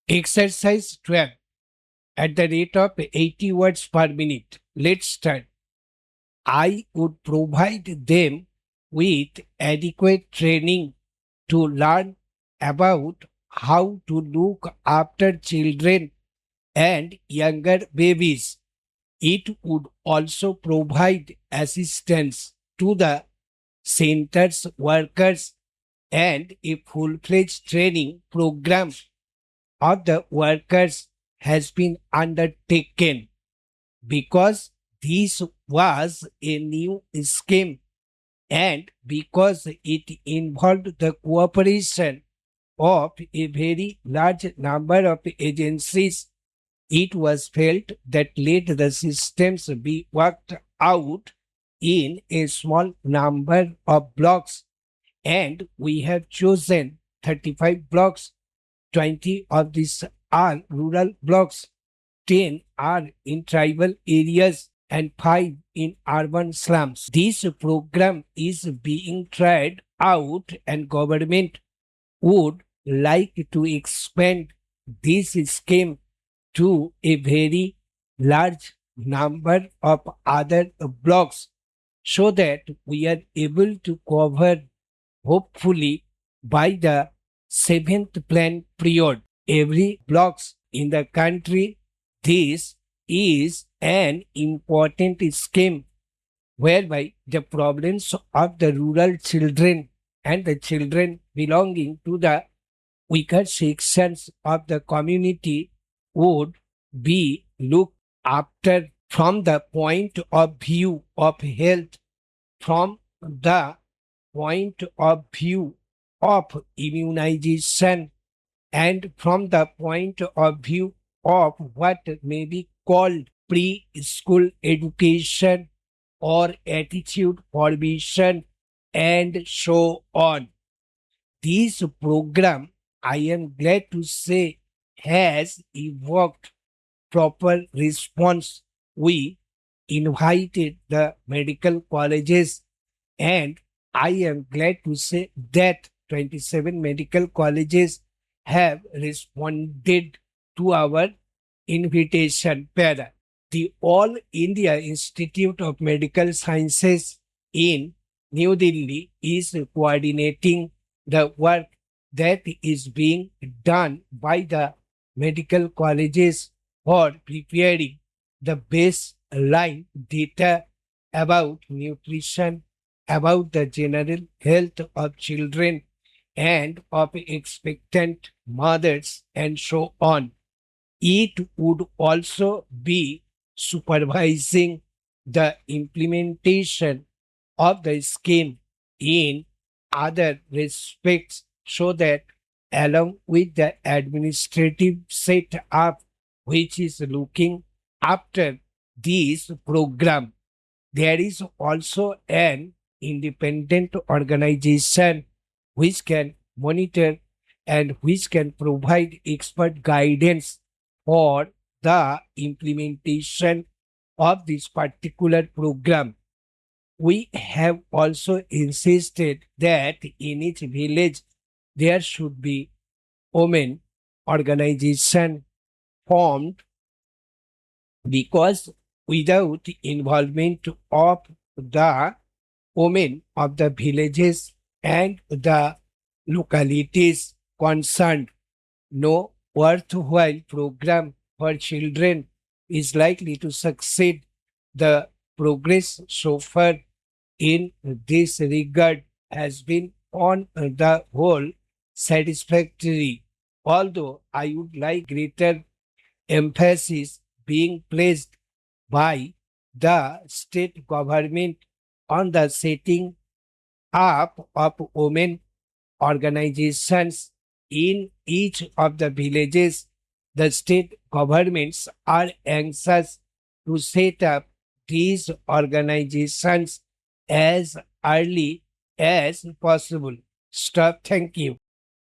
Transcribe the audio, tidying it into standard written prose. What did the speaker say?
Exercise 12 at the rate of 80 words per minute. Let's start. I would provide them with adequate training to learn about how to look after children and younger babies. It would also provide assistance to the center's workers and a full-fledged training program of the workers has been undertaken because this was a new scheme and because it involved the cooperation of a very large number of agencies. It was felt that let the systems be worked out in a small number of blocks, and we have chosen 35 blocks. 20 of these are rural blocks, 10 are in tribal areas, and 5 in urban slums. This program is being tried out, and government would like to expand this scheme to a very large number of other blocks so that we are able to cover, hopefully, by the seventh plan period, every blocks in the country. This is an important scheme whereby the problems of the rural children and the children belonging to the weaker sections of the community would be looked after from the point of view of health, from the point of view of immunization, and from the point of view of what may be called preschool education or attitude formation, and so on. This program, I am glad to say, has evoked proper response. We invited the medical colleges, and I am glad to say that 27 medical colleges have responded to our invitation. Para. The All India Institute of Medical Sciences in New Delhi is coordinating the work that is being done by the medical colleges for preparing the baseline data about nutrition, about the general health of children and of expectant mothers, and so on. It would also be supervising the implementation of the scheme in other respects so that along with the administrative setup which is looking after this program, there is also an independent organization which can monitor and which can provide expert guidance for the implementation of this particular program. We have also insisted that in each village there should be women organization formed because without involvement of the women of the villages and the localities concerned, no worthwhile program for children is likely to succeed. The progress so far in this regard has been on the whole satisfactory, although I would like greater emphasis being placed by the state government on the setting up of women organizations in each of the villages. The state governments are anxious to set up these organizations as early as possible. Stop. Thank you.